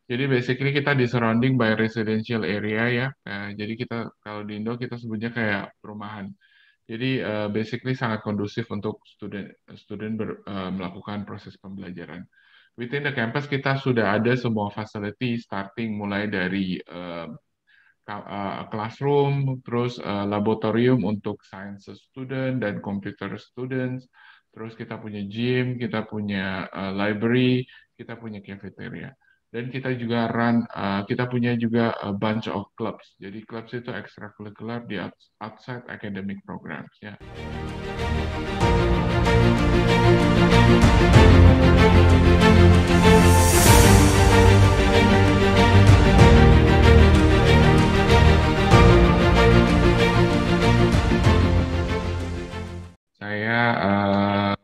Jadi basically kita di surrounding by residential area ya. Jadi kita kalau di Indo kita sebutnya kayak perumahan. Jadi basically sangat kondusif untuk student melakukan proses pembelajaran. Within the campus kita sudah ada semua facility starting mulai dari classroom, terus laboratorium untuk science student dan computer students, terus kita punya gym, kita punya library, kita punya cafeteria. Dan kita juga kita punya juga a bunch of clubs. Jadi clubs itu extracurricular di outside academic programs ya. Saya eh,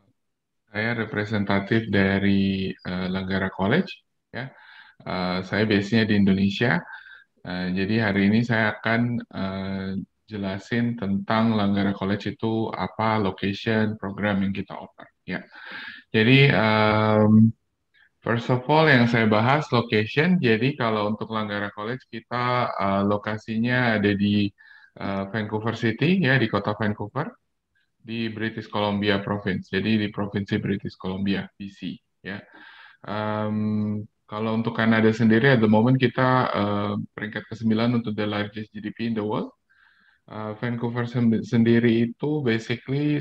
saya representatif dari Langgara College ya. Saya base-nya di Indonesia. Jadi hari ini saya akan jelasin tentang Langgara College itu apa, location, program yang kita offer. Ya, jadi first of all yang saya bahas location. Jadi kalau untuk Langgara College kita lokasinya ada di Vancouver City ya, di kota Vancouver di British Columbia Province. Jadi di provinsi British Columbia, BC ya. Kalau untuk Kanada sendiri, at the moment kita peringkat ke-9 untuk the largest GDP in the world. Vancouver sendiri itu basically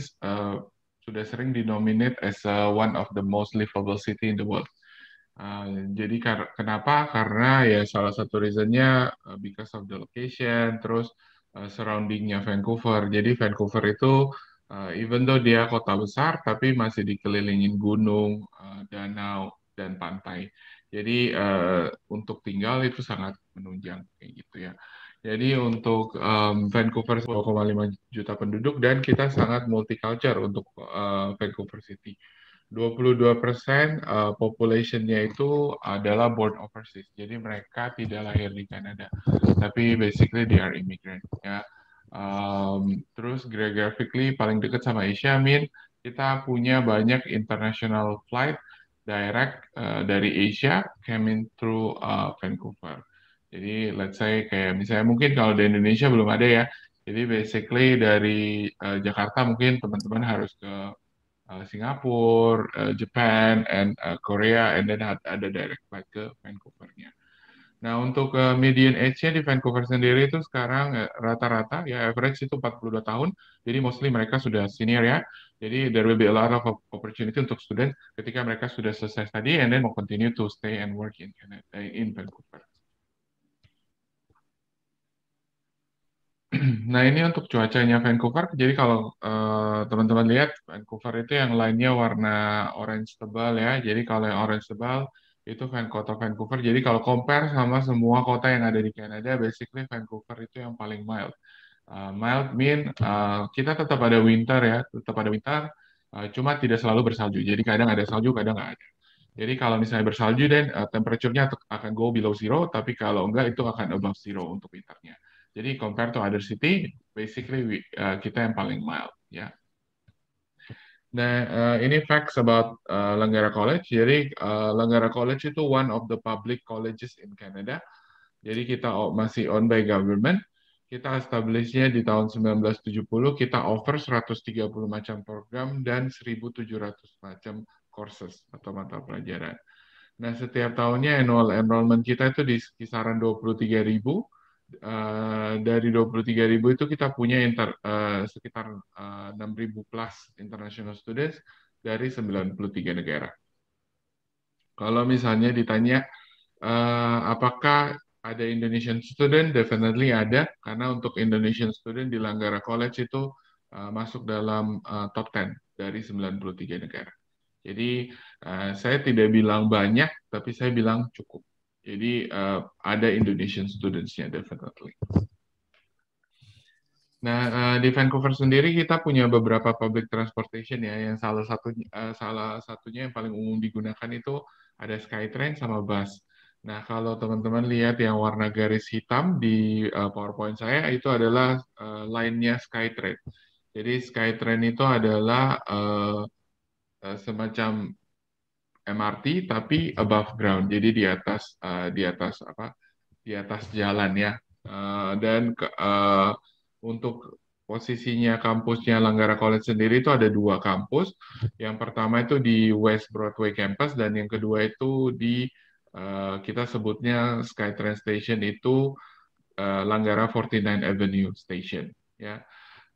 sudah sering dinominate as one of the most livable city in the world. Jadi kenapa? Karena ya salah satu reasonnya because of the location, terus surroundingnya Vancouver. Jadi Vancouver itu even though dia kota besar, tapi masih dikelilingin gunung, danau, dan pantai. Jadi untuk tinggal itu sangat menunjang kayak gitu ya. Jadi untuk Vancouver 1,5 juta penduduk dan kita sangat multicultural untuk Vancouver City. 22% population-nya itu adalah born overseas. Jadi mereka tidak lahir di Kanada, tapi basically they are immigrant ya. Terus geographically paling dekat sama Asia, Min, kita punya banyak international flight direct dari Asia coming through Vancouver. Jadi let's say kayak misalnya mungkin kalau di Indonesia belum ada ya. Jadi basically dari Jakarta mungkin teman-teman harus ke Singapura, Japan, and Korea, and then ada direct flight ke Vancouver-nya. Nah, untuk median age-nya di Vancouver sendiri itu sekarang rata-rata ya average itu 42 tahun. Jadi mostly mereka sudah senior ya. Jadi there will be a lot of opportunity untuk student ketika mereka sudah selesai study and then mau continue to stay and work in Canada, in Vancouver. Nah, ini untuk cuacanya Vancouver. Jadi kalau teman-teman lihat, Vancouver itu yang lainnya warna orange tebal ya. Jadi kalau yang orange tebal itu kota Vancouver. Jadi kalau compare sama semua kota yang ada di Kanada, basically Vancouver itu yang paling mild. Mild mean kita tetap ada winter ya, tetap ada winter, cuma tidak selalu bersalju. Jadi kadang ada salju, kadang nggak ada. Jadi kalau misalnya bersalju dan temperaturnya akan go below zero, tapi kalau enggak itu akan above zero untuk winternya. Jadi compare to other city, basically kita yang paling mild ya. Nah, ini facts about Langgara College. Jadi Langgara College itu one of the public colleges in Canada. Jadi kita masih owned by government. Kita establishnya di tahun 1970. Kita offer 130 macam program dan 1.700 macam courses atau mata pelajaran. Nah, setiap tahunnya annual enrollment kita itu di kisaran 23.000. Dari 23.000 itu kita punya sekitar 6.000 plus international students dari 93 negara. Kalau misalnya ditanya apakah ada Indonesian student, definitely ada, karena untuk Indonesian student di Langgara College itu masuk dalam top 10 dari 93 negara. Jadi saya tidak bilang banyak, tapi saya bilang cukup. Jadi ada Indonesian students-nya definitely. Nah, di Vancouver sendiri kita punya beberapa public transportation ya, yang salah satunya yang paling umum digunakan itu ada SkyTrain sama bus. Nah, kalau teman-teman lihat yang warna garis hitam di PowerPoint saya itu adalah line-nya SkyTrain. Jadi SkyTrain itu adalah semacam MRT tapi above ground, jadi di atas jalan ya. Untuk posisinya kampusnya Langgara College sendiri itu ada dua kampus. Yang pertama itu di West Broadway campus dan yang kedua itu di kita sebutnya SkyTrain Station itu Langgara 49 Avenue Station ya.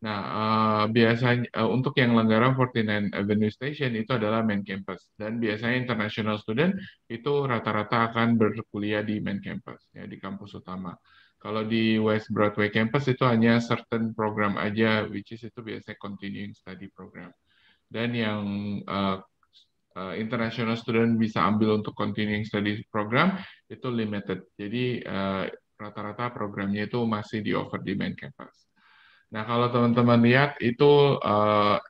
Nah, biasanya untuk yang Langgara 49 Avenue Station itu adalah main campus dan biasanya international student itu rata-rata akan berkuliah di main campus ya di kampus utama. Kalau di West Broadway campus itu hanya certain program aja, which is itu biasanya continuing study program. Dan yang uh, international student bisa ambil untuk continuing study program itu limited. Jadi rata-rata programnya itu masih di offer di main campus. Nah, kalau teman-teman lihat itu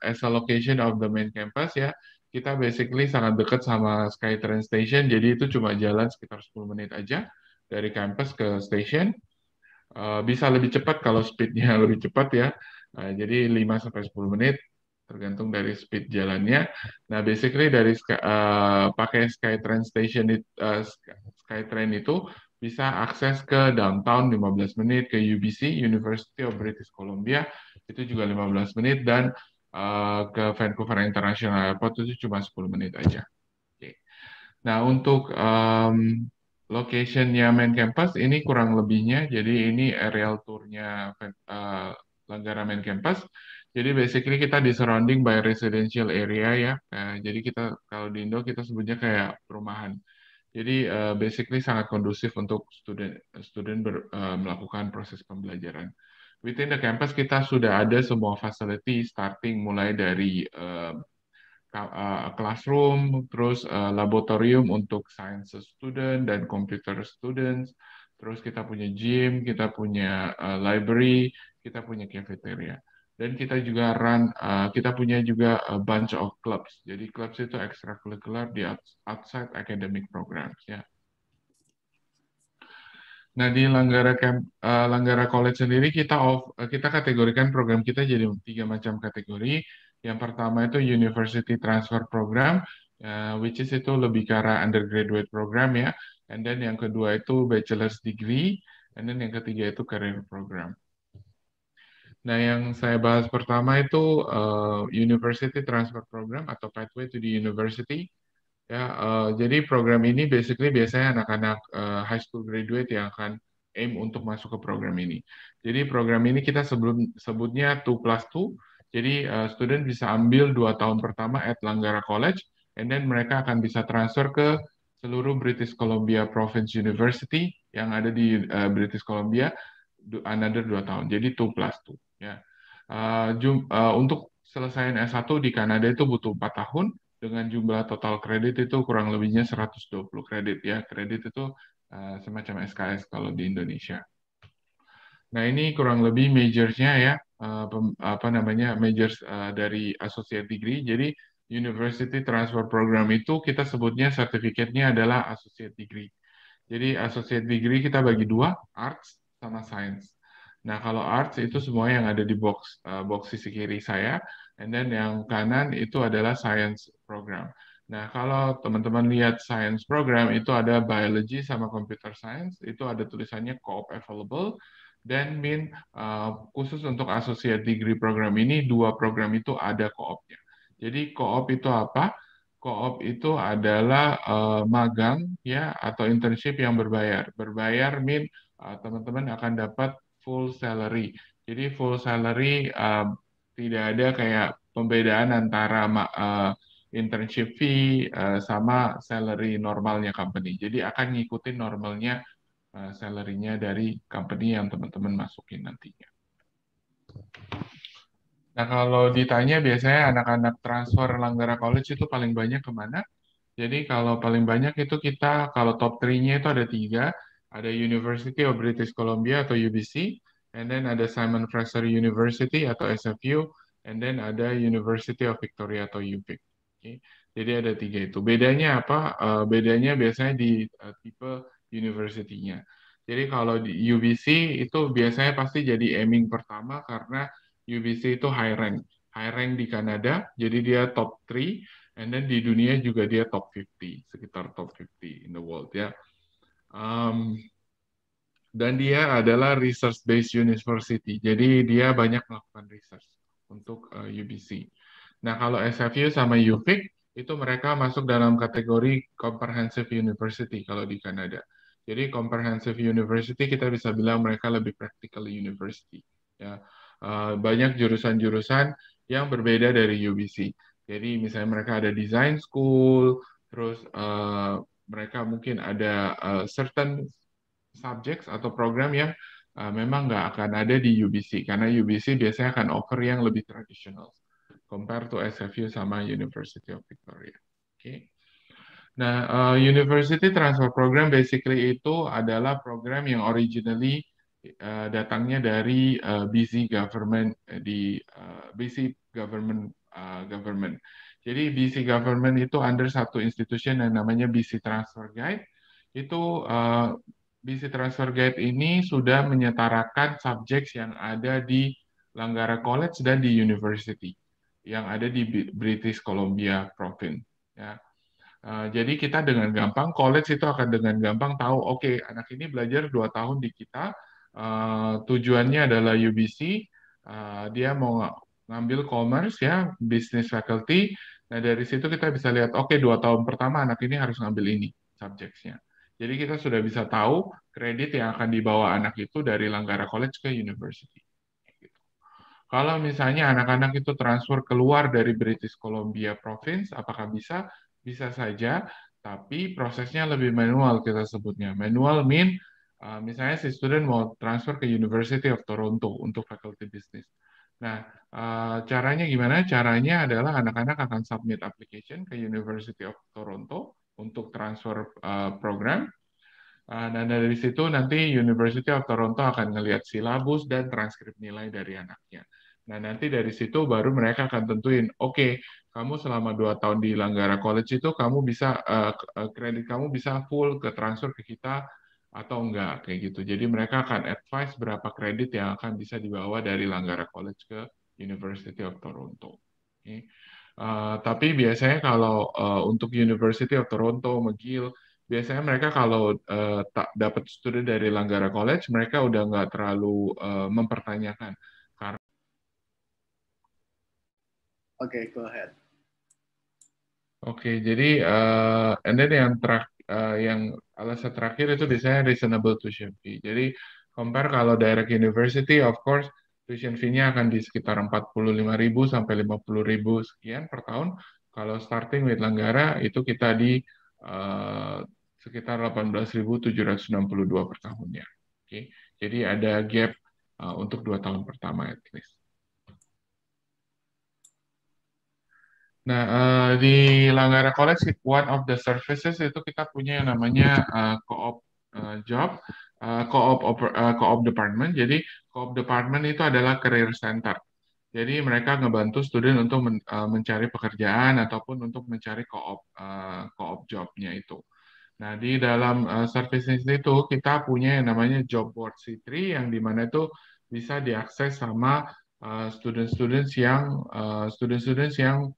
as a location of the main campus ya, kita basically sangat dekat sama SkyTrain Station, jadi itu cuma jalan sekitar 10 menit aja dari campus ke station. Bisa lebih cepat kalau speednya lebih cepat ya. Jadi 5-10 menit tergantung dari speed jalannya. Nah, basically dari pakai SkyTrain Station SkyTrain itu bisa akses ke downtown 15 menit, ke UBC, University of British Columbia, itu juga 15 menit, dan ke Vancouver International Airport itu cuma 10 menit aja. Oke. Nah, untuk location-nya main campus, ini kurang lebihnya, jadi ini aerial tour-nya Langgara main campus. Jadi basically kita di surrounding by residential area ya. Jadi kita kalau di Indo kita sebutnya kayak perumahan. Jadi basically sangat kondusif untuk student melakukan proses pembelajaran. Within the campus kita sudah ada semua facility starting mulai dari classroom, terus laboratorium untuk science student dan computer students, terus kita punya gym, kita punya library, kita punya cafeteria. Dan kita juga kita punya juga a bunch of clubs. Jadi clubs itu extracurricular di outside academic programs ya. Nah, di Langgara College sendiri kita kategorikan program kita jadi 3 macam kategori. Yang pertama itu University Transfer Program, which is itu lebih ke arah undergraduate program ya. And then yang kedua itu Bachelor's Degree, and then yang ketiga itu Career Program. Nah, yang saya bahas pertama itu University Transfer Program atau Pathway to the University. Ya, jadi program ini basically biasanya anak-anak high school graduate yang akan aim untuk masuk ke program ini. Jadi program ini kita sebutnya 2+2. Jadi student bisa ambil 2 tahun pertama at Langgara College, and then mereka akan bisa transfer ke seluruh British Columbia Province University yang ada di British Columbia another 2 tahun. Jadi 2+2. Ya. Untuk selesaiin S1 di Kanada itu butuh 4 tahun dengan jumlah total kredit itu kurang lebihnya 120 kredit ya. Kredit itu semacam SKS kalau di Indonesia. Nah, ini kurang lebih majors-nya ya, apa namanya, majors dari associate degree. Jadi University Transfer Program itu kita sebutnya sertifikatnya adalah associate degree. Jadi associate degree kita bagi dua, arts sama science. Nah, kalau arts itu semua yang ada di box sisi kiri saya, and then yang kanan itu adalah science program. Nah, kalau teman-teman lihat science program itu ada biology sama computer science, itu ada tulisannya co-op available, dan khusus untuk associate degree program ini, 2 program itu ada co-opnya. Jadi co-op itu apa? Co-op itu adalah magang ya atau internship yang berbayar. Berbayar teman-teman akan dapat full salary. Jadi full salary tidak ada kayak pembedaan antara internship fee sama salary normalnya company. Jadi akan ngikutin normalnya salary-nya dari company yang teman-teman masukin nantinya. Nah, kalau ditanya biasanya anak-anak transfer Langgara College itu paling banyak kemana? Jadi kalau paling banyak itu kalau top 3-nya itu ada 3. Ada University of British Columbia atau UBC, and then ada Simon Fraser University atau SFU, and then ada University of Victoria atau UVic. Okay. Jadi ada 3 itu. Bedanya apa? Bedanya biasanya di tipe university-nya. Jadi kalau di UBC itu biasanya pasti jadi aiming pertama karena UBC itu high rank di Kanada, jadi dia top 3. And then di dunia juga dia top 50, sekitar top 50 in the world ya. Um, dan dia adalah research-based university, jadi dia banyak melakukan research untuk UBC. Nah, kalau SFU sama UVic, itu mereka masuk dalam kategori Comprehensive University kalau di Kanada. Jadi Comprehensive University kita bisa bilang mereka lebih practical university. Ya, banyak jurusan-jurusan yang berbeda dari UBC. Jadi misalnya mereka ada design school, terus mereka mungkin ada certain subjects atau program yang memang nggak akan ada di UBC, karena UBC biasanya akan offer yang lebih tradisional compare to SFU sama University of Victoria. Oke. Okay. Nah, University Transfer Program basically itu adalah program yang originally datangnya dari BC government BC government. Jadi BC government itu under satu institution yang namanya BC Transfer Guide. Itu BC Transfer Guide ini sudah menyetarakan subjek yang ada di Langgara College dan di University yang ada di British Columbia Province. Ya. Jadi kita dengan gampang, college itu akan dengan gampang tahu, oke, anak ini belajar 2 tahun di kita, tujuannya adalah UBC, dia mau ngambil commerce ya, business faculty. Nah dari situ kita bisa lihat, oke, 2 tahun pertama anak ini harus ngambil ini subjeknya. Jadi kita sudah bisa tahu kredit yang akan dibawa anak itu dari Langgara College ke university. Kalau misalnya anak-anak itu transfer keluar dari British Columbia Province, apakah bisa? Bisa saja, tapi prosesnya lebih manual kita sebutnya. Manual mean, misalnya si student mau transfer ke University of Toronto untuk faculty business. Nah, caranya gimana? Caranya adalah anak-anak akan submit application ke University of Toronto untuk transfer program. Dan dari situ nanti University of Toronto akan ngelihat silabus dan transkrip nilai dari anaknya. Nah, nanti dari situ baru mereka akan tentuin, oke, kamu selama 2 tahun di Langgara College itu kamu bisa kredit kamu bisa full ke transfer ke kita atau enggak kayak gitu. Jadi mereka akan advise berapa kredit yang akan bisa dibawa dari Langgara College ke University of Toronto. Okay. Tapi biasanya kalau untuk University of Toronto, McGill, biasanya mereka kalau tak dapat studi dari Langgara College, mereka udah nggak terlalu mempertanyakan. Okay, go ahead. Oke, jadi and then yang alasan terakhir itu biasanya reasonable tuition fee. Jadi compare kalau direct university, of course tuition fee-nya akan di sekitar 45.000 sampai 50.000 sekian per tahun. Kalau starting with Langgara itu kita di sekitar 18.762 per tahunnya. Oke, jadi ada gap untuk 2 tahun pertama at least. Nah, di Langgara College, one of the services itu kita punya yang namanya co-op job, co-op department. Jadi, co-op department itu adalah career center. Jadi, mereka ngebantu student untuk mencari pekerjaan ataupun untuk mencari co-op jobnya itu. Nah, di dalam services itu kita punya yang namanya job board C3 yang dimana itu bisa diakses sama student-students yang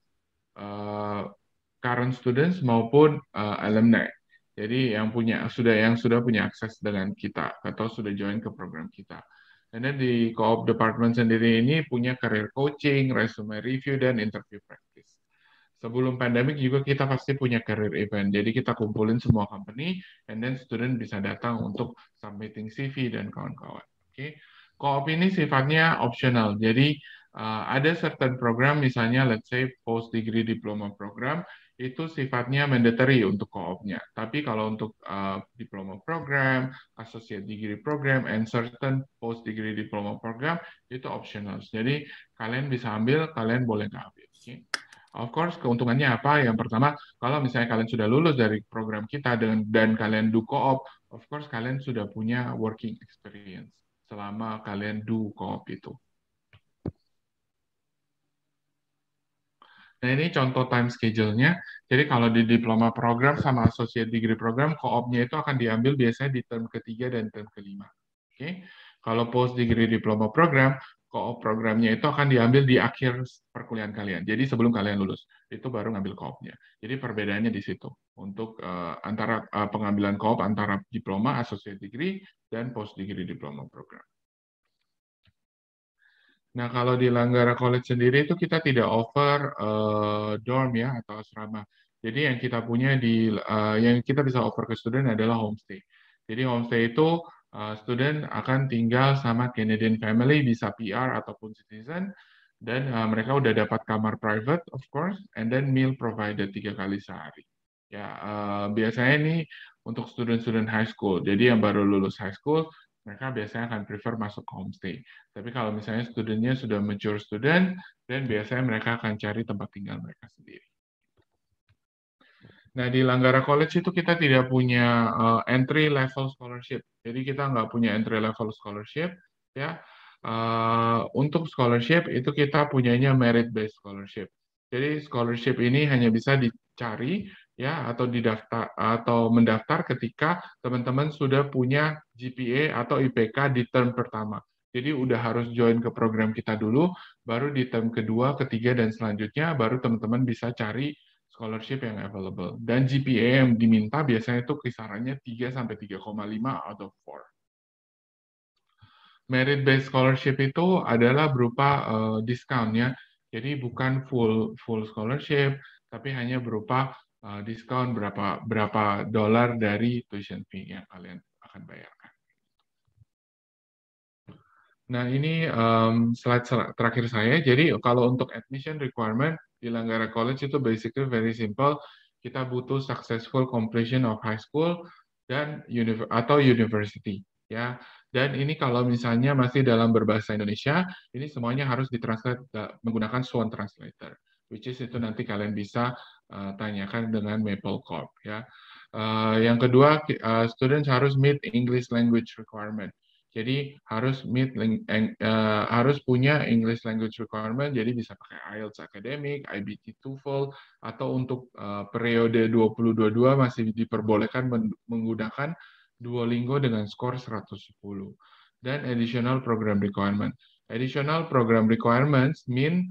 current students maupun alumni. Jadi yang sudah punya akses dengan kita atau sudah join ke program kita. Dan di co-op department sendiri ini punya career coaching, resume review, dan interview practice. Sebelum pandemic juga kita pasti punya career event. Jadi kita kumpulin semua company, and then student bisa datang untuk submitting CV dan kawan-kawan. Oke. Co-op ini sifatnya optional. Jadi ada certain program, misalnya let's say post degree diploma program, itu sifatnya mandatory untuk co-opnya. Tapi kalau untuk diploma program, associate degree program, and certain post degree diploma program, itu optional. Jadi kalian bisa ambil, kalian boleh nggak ambil. Okay? Of course, keuntungannya apa? Yang pertama, kalau misalnya kalian sudah lulus dari program kita dan kalian do co-op, of course kalian sudah punya working experience selama kalian do co-op itu. Nah, ini contoh time schedule-nya. Jadi kalau di diploma program sama associate degree program, co-op-nya itu akan diambil biasanya di term ketiga dan term kelima. Oke. Kalau post degree diploma program, co-op programnya itu akan diambil di akhir perkuliahan kalian. Jadi sebelum kalian lulus, itu baru ngambil co-opnya. Jadi perbedaannya di situ untuk antara pengambilan co-op antara diploma, associate degree, dan post degree diploma program. Nah, kalau di Langgara College sendiri itu kita tidak offer dorm ya atau asrama. Jadi yang kita punya yang kita bisa offer ke student adalah homestay. Jadi homestay itu student akan tinggal sama Canadian family, bisa PR ataupun citizen, dan mereka udah dapat kamar private, of course, and then meal provided 3 kali sehari. Ya, biasanya ini untuk student-student high school. Jadi yang baru lulus high school, mereka biasanya akan prefer masuk ke homestay. Tapi kalau misalnya studentnya sudah mature student, dan biasanya mereka akan cari tempat tinggal mereka sendiri. Nah, di Langgara College itu kita tidak punya entry level scholarship. Jadi kita nggak punya entry level scholarship, ya. Untuk scholarship itu kita punyanya merit based scholarship. Jadi scholarship ini hanya bisa dicari ya atau didaftar atau mendaftar ketika teman-teman sudah punya GPA atau IPK di term pertama. Jadi udah harus join ke program kita dulu, baru di term kedua, ketiga, dan selanjutnya baru teman-teman bisa cari scholarship yang available. Dan GPA yang diminta biasanya itu kisarannya 3 sampai 3,5 out of 4. Merit based scholarship itu adalah berupa diskon ya. Jadi bukan full scholarship, tapi hanya berupa diskon berapa dolar dari tuition fee yang kalian akan bayarkan. Nah, ini slide terakhir saya. Jadi kalau untuk admission requirement di Langgara College itu basically very simple. Kita butuh successful completion of high school dan atau university, ya. Dan ini kalau misalnya masih dalam berbahasa Indonesia, ini semuanya harus ditranslate menggunakan Swan Translator, which is itu nanti kalian bisa tanyakan dengan Maple Corp, ya. Yang kedua, students harus meet English language requirement. Jadi harus harus punya English language requirement, jadi bisa pakai IELTS Academic, IBT TOEFL, atau untuk periode 2022 masih diperbolehkan menggunakan Duolingo dengan skor 110. Dan additional program requirement. Additional program requirements mean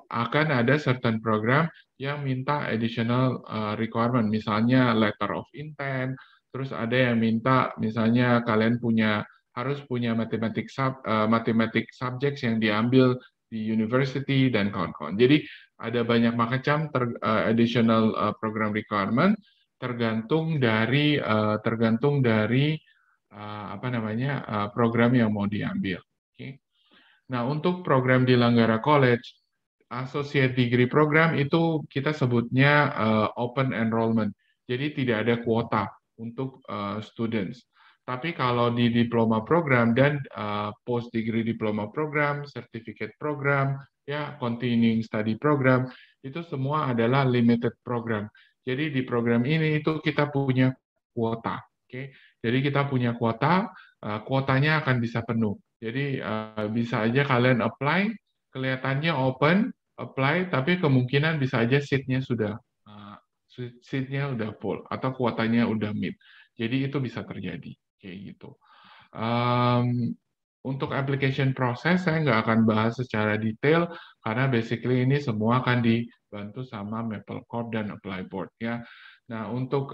akan ada certain program yang minta additional requirement, misalnya letter of intent. Terus ada yang minta, misalnya kalian harus punya mathematics subjects yang diambil di university dan kawan-kawan. Jadi ada banyak macam additional program requirement tergantung dari program yang mau diambil. Okay. Nah, untuk program di Langgara College, associate degree program itu kita sebutnya open enrollment. Jadi tidak ada kuota untuk students. Tapi kalau di diploma program dan post degree diploma program, certificate program, ya continuing study program, itu semua adalah limited program. Jadi di program ini itu kita punya kuota. Oke. Jadi kita punya kuota, kuotanya akan bisa penuh. Jadi bisa aja kalian apply, kelihatannya open, apply, tapi kemungkinan bisa aja seat-nya sudah full atau kuotanya udah mid. Jadi itu bisa terjadi kayak gitu. Untuk application process saya nggak akan bahas secara detail karena basically ini semua akan dibantu sama Maple Corp dan Applyboard ya. Nah, untuk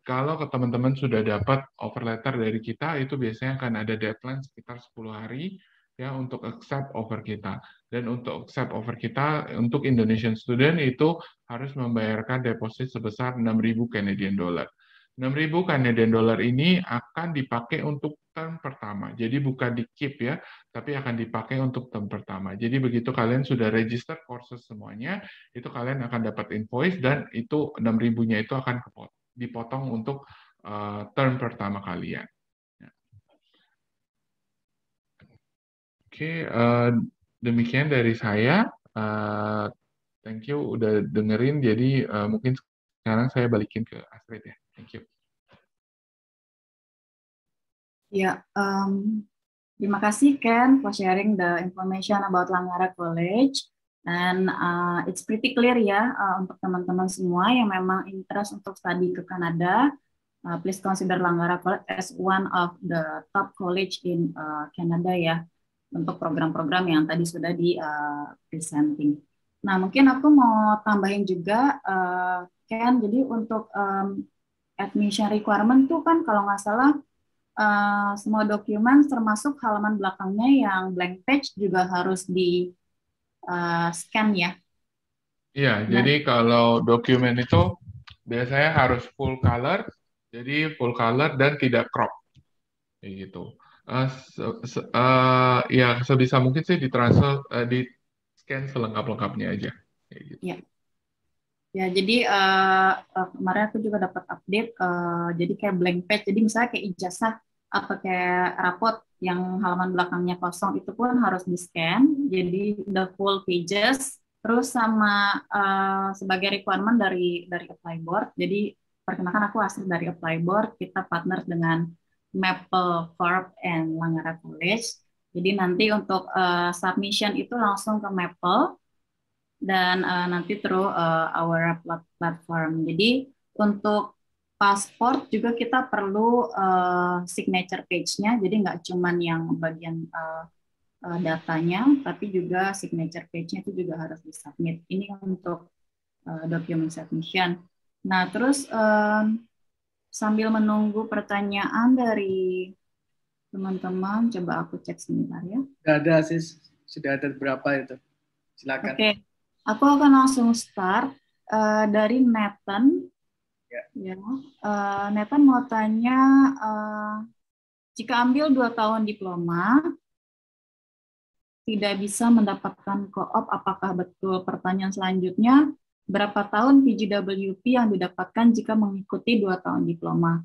kalau teman-teman sudah dapat offer letter dari kita, itu biasanya akan ada deadline sekitar 10 hari ya untuk accept offer kita. Dan untuk accept offer kita, untuk Indonesian student itu harus membayarkan deposit sebesar 6.000 Canadian dollar. 6.000 Canadian dollar ini akan dipakai untuk term pertama. Jadi bukan di-keep ya, tapi akan dipakai untuk term pertama. Jadi begitu kalian sudah register courses semuanya, itu kalian akan dapat invoice dan itu 6.000-nya itu akan dipotong untuk term pertama kalian. Oke, demikian dari saya. Thank you udah dengerin. Jadi mungkin sekarang saya balikin ke Astrid ya. Thank you. Ya, terima kasih Ken for sharing the information about Langgara College. And it's pretty clear ya untuk teman-teman semua yang memang interest untuk studi ke Kanada. Please consider Langgara College as one of the top college in Canada ya. untuk program-program yang tadi sudah di presenting. Nah, mungkin aku mau tambahin juga, Ken, jadi untuk admission requirement tuh kan kalau nggak salah semua dokumen termasuk halaman belakangnya yang blank page juga harus di scan ya. Iya, Nah, jadi kalau dokumen itu biasanya harus full color, jadi full color dan tidak crop, kayak gitu. Ya sebisa mungkin sih ditransfer, di scan selengkap-lengkapnya aja, kayak gitu. ya. Ya, jadi kemarin aku juga dapat update, jadi kayak blank page, jadi misalnya kayak ijazah atau kayak rapot yang halaman belakangnya kosong itu pun harus di-scan, jadi the full pages, terus sama sebagai requirement dari Apply Board, jadi perkenalkan aku asli dari Apply Board, kita partner dengan Maple Corp and Langgara College, jadi nanti untuk submission itu langsung ke Maple, dan nanti through our platform. Jadi untuk pasport juga kita perlu signature page-nya, jadi nggak cuman yang bagian datanya, tapi juga signature page-nya itu juga harus disubmit. Ini untuk document submission. Nah, terus sambil menunggu pertanyaan dari teman-teman, coba aku cek sebentar ya. Sudah ada, Sis. Sudah ada berapa itu? Silakan. Oke. Aku akan langsung start dari Nathan. Ya. Nathan mau tanya, jika ambil 2 tahun diploma, tidak bisa mendapatkan co-op, apakah betul? Pertanyaan selanjutnya, berapa tahun PGWP yang didapatkan jika mengikuti 2 tahun diploma?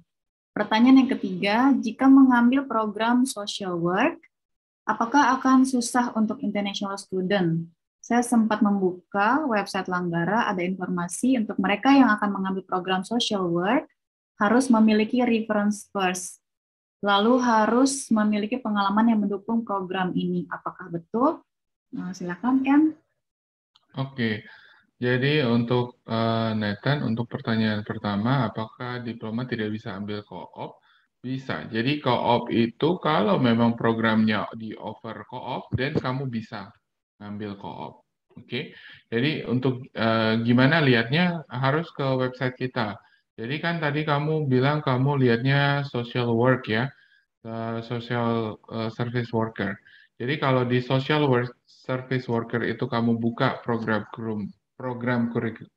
Pertanyaan yang ketiga, jika mengambil program social work, apakah akan susah untuk international student? Saya sempat membuka website Langgara, ada informasi untuk mereka yang akan mengambil program social work harus memiliki reference first, lalu harus memiliki pengalaman yang mendukung program ini. Apakah betul? Nah, silakan, Ken. Oke, jadi untuk Nathan, untuk pertanyaan pertama, apakah diploma tidak bisa ambil co-op? Bisa. Jadi co-op itu kalau memang programnya di offer co-op, dan kamu bisa ngambil co-op. Oke. Jadi untuk gimana lihatnya harus ke website kita. Jadi kan tadi kamu bilang kamu lihatnya social work ya, social service worker. Jadi kalau di social work service worker itu kamu buka program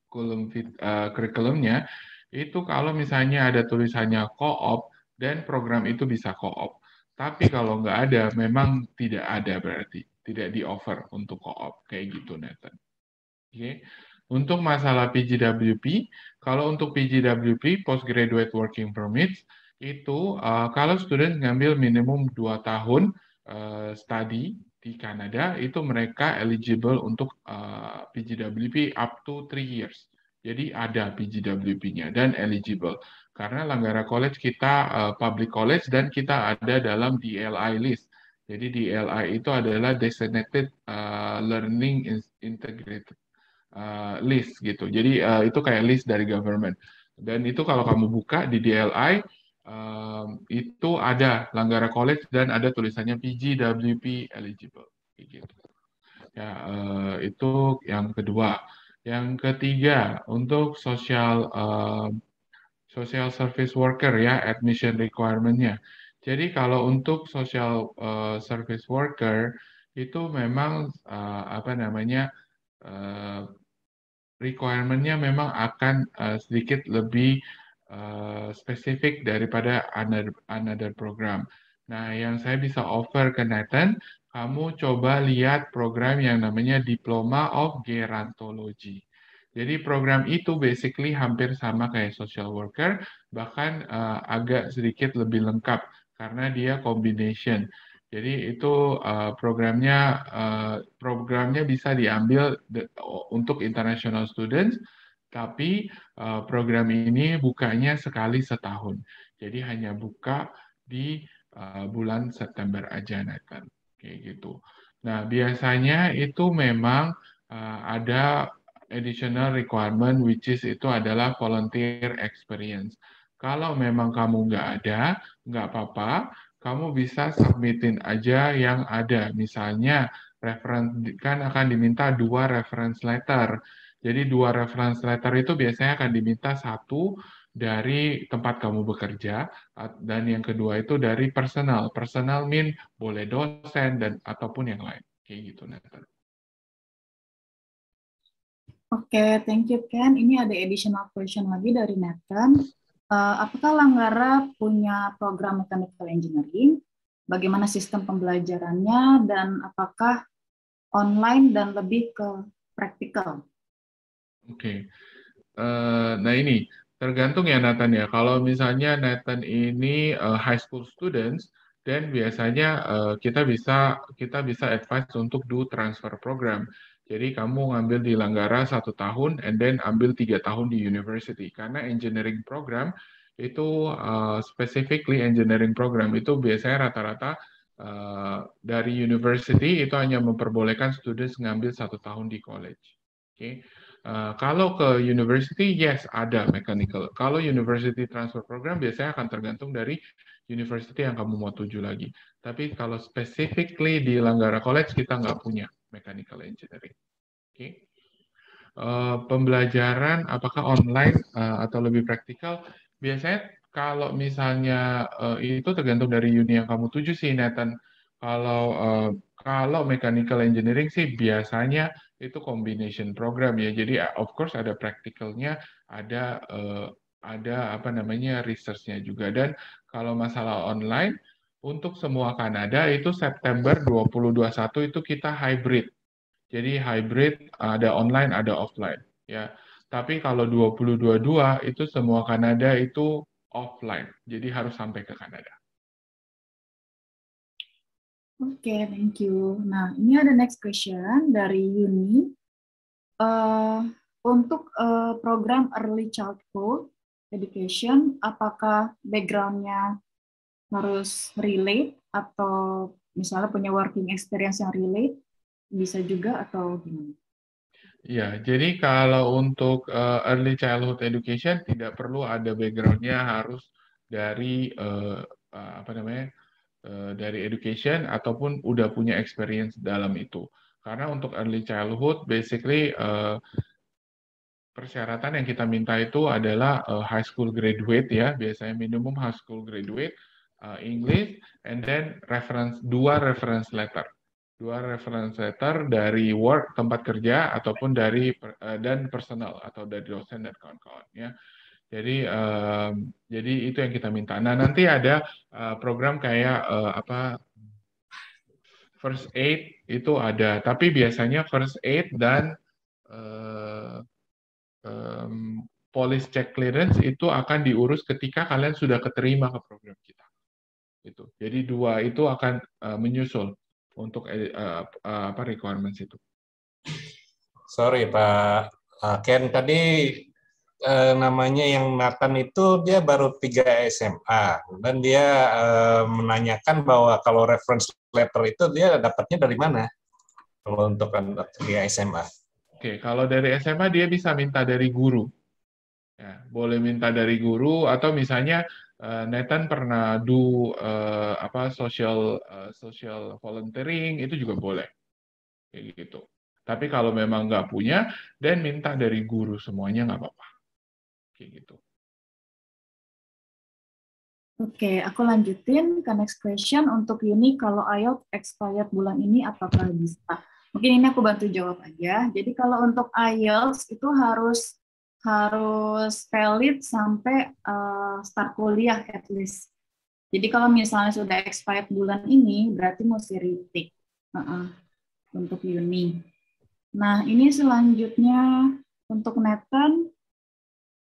kurikulumnya, itu kalau misalnya ada tulisannya co-op, dan program itu bisa co-op. Tapi kalau nggak ada, memang tidak ada berarti. Tidak di-offer untuk co-op. Kayak gitu, Nathan. Oke. Untuk masalah PGWP, kalau untuk PGWP, Postgraduate Working Permits, itu kalau student ngambil minimum 2 tahun study di Kanada, itu mereka eligible untuk PGWP up to 3 years. Jadi ada PGWP-nya dan eligible. Karena Langgara College kita public college dan kita ada dalam DLI list. Jadi DLI itu adalah Designated Learning Integrated list gitu. Jadi itu kayak list dari government. Dan itu kalau kamu buka di DLI, itu ada Langgara College dan ada tulisannya PGWP eligible. Gitu. Ya, itu yang kedua. Yang ketiga, untuk social service worker ya, admission requirement-nya. Jadi kalau untuk social service worker itu memang apa namanya requirement-nya memang akan sedikit lebih spesifik daripada another program. Nah, yang saya bisa offer ke Nathan, kamu coba lihat program yang namanya Diploma of Gerontology. Jadi program itu basically hampir sama kayak social worker, bahkan agak sedikit lebih lengkap karena dia combination. Jadi itu programnya bisa diambil untuk international students, tapi program ini bukanya sekali setahun. Jadi hanya buka di bulan September aja, Nathan. Kayak gitu. Nah, biasanya itu memang ada additional requirement, which is itu adalah volunteer experience. Kalau memang kamu nggak ada, nggak apa-apa. kamu bisa submitin aja yang ada. Misalnya, kan akan diminta 2 reference letter. Jadi 2 reference letter itu biasanya akan diminta satu dari tempat kamu bekerja, dan yang kedua itu dari personal. Personal mean boleh dosen dan ataupun yang lain. Kayak gitu, Nathan. Oke, thank you Ken. Ini ada additional question lagi dari Nathan. Apakah Langgara punya program mechanical engineering? Bagaimana sistem pembelajarannya dan apakah online dan lebih ke praktikal? Oke. Nah ini tergantung ya Nathan ya. Kalau misalnya Nathan ini high school students, dan biasanya kita bisa advise untuk do transfer program. Jadi kamu ngambil di Langgara 1 tahun, and then ambil 3 tahun di university. Karena engineering program itu specifically engineering program itu biasanya rata-rata dari university itu hanya memperbolehkan students ngambil 1 tahun di college. Oke. Kalau ke university, yes, ada mechanical. Kalau university transfer program biasanya akan tergantung dari university yang kamu mau tuju lagi. Tapi kalau specifically di Langgara College, kita nggak punya mechanical engineering. Okay. Pembelajaran apakah online atau lebih praktikal? Biasanya kalau misalnya itu tergantung dari uni yang kamu tuju sih, Nathan. Kalau mechanical engineering sih biasanya itu combination program ya. Jadi of course ada practicalnya, ada apa namanya research-nya juga. Dan kalau masalah online untuk semua Kanada itu September 2021 itu kita hybrid. Jadi hybrid ada online ada offline ya. Tapi kalau 2022 itu semua Kanada itu offline. Jadi harus sampai ke Kanada. Oke, thank you. Nah, ini ada next question dari Yuni. Untuk program Early Childhood Education, apakah background-nya harus relate atau misalnya punya working experience yang relate, bisa juga atau gimana? Ya, jadi kalau untuk Early Childhood Education tidak perlu ada background-nya harus dari apa namanya dari education ataupun udah punya experience dalam itu. Karena untuk early childhood, basically persyaratan yang kita minta itu adalah high school graduate ya, biasanya minimum high school graduate, English, and then dua reference letter dari work tempat kerja ataupun dari dan personal atau dari dosen dan kawan-kawan ya. Jadi itu yang kita minta. Nah nanti ada program kayak first aid itu ada, tapi biasanya first aid dan police check clearance itu akan diurus ketika kalian sudah keterima ke program kita. Itu. Jadi dua itu akan menyusul untuk requirements itu. Sorry Pak Ken, tadi namanya yang Nathan itu dia baru 3 SMA dan dia menanyakan bahwa kalau reference letter itu dia dapatnya dari mana kalau untuk 3 SMA. Oke, kalau dari SMA dia bisa minta dari guru. Ya, boleh minta dari guru atau misalnya Nathan pernah social volunteering itu juga boleh. Kayak gitu. Tapi kalau memang nggak punya, dan minta dari guru semuanya nggak apa-apa. Kayak gitu. Oke, aku lanjutin ke next question. Untuk Yuni, kalau IELTS expired bulan ini, apakah bisa? Mungkin ini aku bantu jawab aja. Jadi kalau untuk IELTS itu harus valid sampai start kuliah at least. Jadi kalau misalnya sudah expired bulan ini, berarti mesti retake untuk Yuni. Nah, ini selanjutnya untuk Nathan.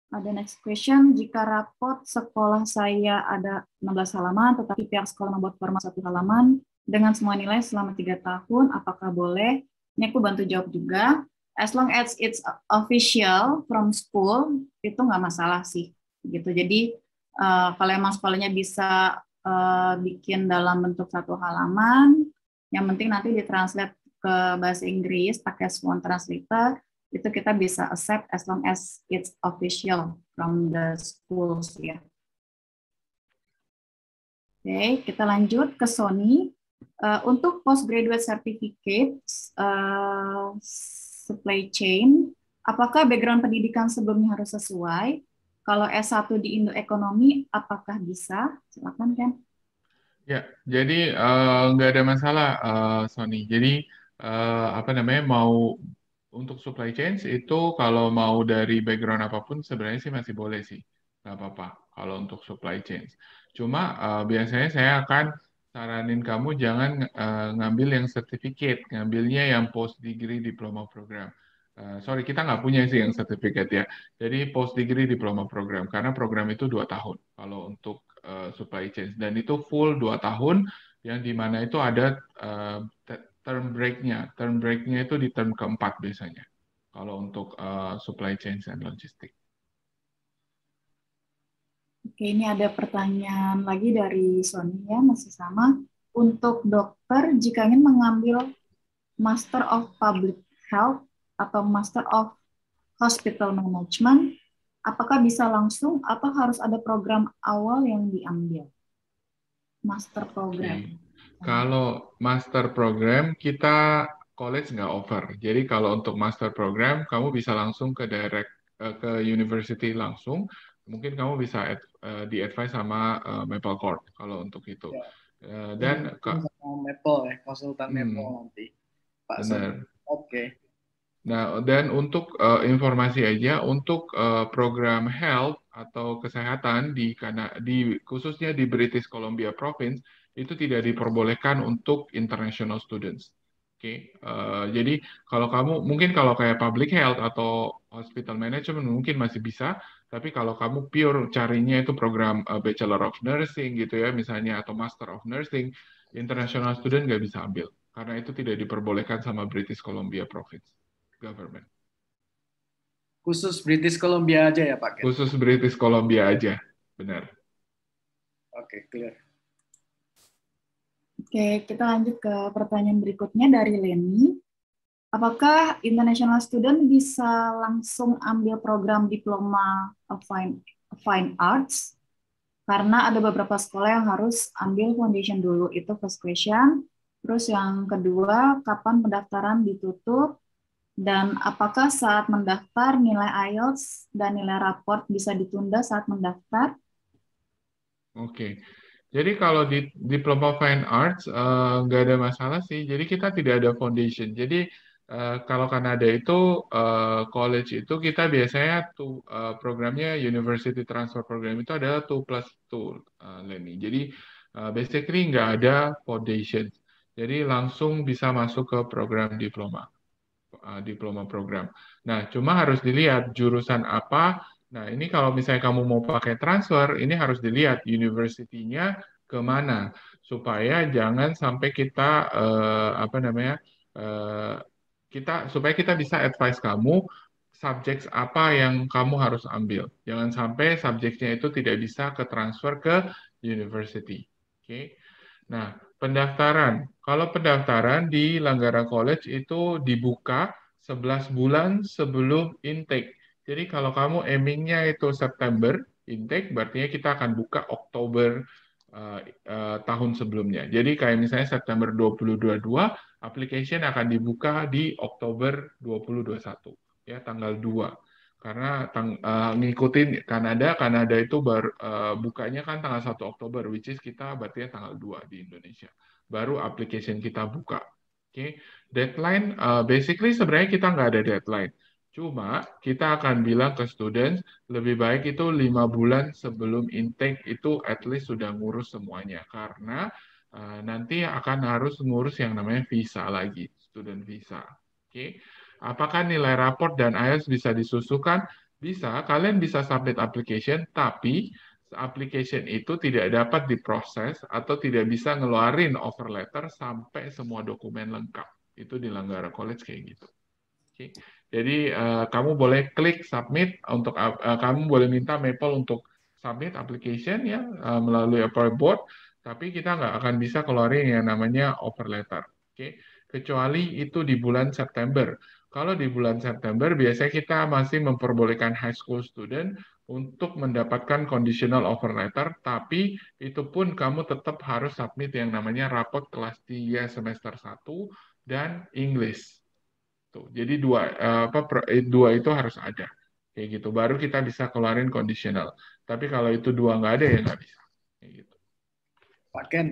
Ada next question, jika rapot sekolah saya ada 16 halaman, tetapi pihak sekolah membuat format 1 halaman dengan semua nilai selama 3 tahun, apakah boleh? Ini aku bantu jawab juga. As long as it's official from school, itu nggak masalah sih. Gitu. Jadi kalau emang sekolahnya bisa bikin dalam bentuk 1 halaman, yang penting nanti ditranslate ke bahasa Inggris pakai Swan Translator, itu kita bisa accept as long as it's official from the schools ya. Oke, kita lanjut ke Sony. Untuk postgraduate certificate supply chain, apakah background pendidikan sebelumnya harus sesuai? Kalau S1 di Indo Ekonomi, apakah bisa? Silakan, Ken. Ya, jadi nggak ada masalah, Sony. Jadi apa namanya, mau untuk supply chain itu kalau mau dari background apapun sebenarnya sih masih boleh sih, nggak apa-apa kalau untuk supply chain. Cuma biasanya saya akan saranin kamu jangan ngambil yang certificate, ngambilnya yang post degree diploma program. Sorry, kita nggak punya sih yang certificate ya. Jadi post degree diploma program karena program itu 2 tahun kalau untuk supply chain dan itu full 2 tahun yang dimana itu ada term break-nya. Term break-nya itu di term keempat biasanya kalau untuk supply chain and logistik. Oke, ini ada pertanyaan lagi dari Sony ya, masih sama. Untuk dokter, jika ingin mengambil Master of Public Health atau Master of Hospital Management, apakah bisa langsung atau harus ada program awal yang diambil? Master program. Kalau master program, kita college nggak offer. Jadi kalau untuk master program, kamu bisa langsung ke ke university langsung. Mungkin kamu bisa di-advise sama Maple Court kalau untuk itu. Dan Maple ya, konsultan Maple nanti. Pak benar. Oke. Nah, dan untuk informasi aja, untuk program health atau kesehatan khususnya di British Columbia Province, itu tidak diperbolehkan untuk international students. Oke, jadi kalau mungkin kalau kayak public health atau hospital management mungkin masih bisa, tapi kalau kamu pure carinya itu program Bachelor of Nursing gitu ya, misalnya atau Master of Nursing, international student nggak bisa ambil, karena itu tidak diperbolehkan sama British Columbia Province Government. Khusus British Columbia aja ya Pak Ken? Khusus British Columbia aja, benar. Oke, clear. Oke, kita lanjut ke pertanyaan berikutnya dari Leni. Apakah international student bisa langsung ambil program Diploma of Fine Arts? Karena ada beberapa sekolah yang harus ambil foundation dulu, itu first question. Terus yang kedua, kapan pendaftaran ditutup? Dan apakah saat mendaftar nilai IELTS dan nilai raport bisa ditunda saat mendaftar? Oke. Jadi kalau di Diploma Fine Arts nggak ada masalah sih. Jadi kita tidak ada foundation. Jadi kalau Kanada itu college itu kita biasanya programnya University Transfer Program itu adalah 2+2, Lenny. Jadi basically nggak ada foundation. Jadi langsung bisa masuk ke program diploma program. Nah, cuma harus dilihat jurusan apa. Nah, ini kalau misalnya kamu mau pakai transfer, ini harus dilihat university-nya kemana, supaya jangan sampai kita supaya kita bisa advice kamu subjek apa yang kamu harus ambil. Jangan sampai subjeknya itu tidak bisa ke transfer ke university. Oke. Nah, pendaftaran. Kalau pendaftaran di Langgara College itu dibuka 11 bulan sebelum intake. Jadi kalau kamu aimingnya itu September intake, berarti kita akan buka Oktober tahun sebelumnya. Jadi kayak misalnya September 2022, application akan dibuka di Oktober 2021, ya tanggal 2. Karena ngikutin Kanada itu bukanya kan tanggal 1 Oktober, which is kita berarti tanggal 2 di Indonesia. Baru application kita buka. Oke, deadline, basically sebenarnya kita nggak ada deadline. Cuma kita akan bilang ke students, lebih baik itu 5 bulan sebelum intake itu at least sudah ngurus semuanya. Karena nanti akan harus ngurus yang namanya visa lagi, student visa. Oke, apakah nilai raport dan IELTS bisa disusukan? Bisa, kalian bisa submit application, tapi application itu tidak dapat diproses atau tidak bisa ngeluarin offer letter sampai semua dokumen lengkap. Itu di Langgara College kayak gitu. Oke. Jadi kamu boleh klik submit untuk kamu boleh minta Maple untuk submit application ya melalui approval board, tapi kita nggak akan bisa keluarin yang namanya offer letter. Oke. Kecuali itu di bulan September. Kalau di bulan September biasanya kita masih memperbolehkan high school student untuk mendapatkan conditional offer letter, tapi itu pun kamu tetap harus submit yang namanya raport kelas 3 semester 1 dan English. Tuh, jadi dua itu harus ada. Kayak gitu. Baru kita bisa keluarin conditional. Tapi kalau itu dua nggak ada ya nggak bisa. Kayak gitu. Pak Ken,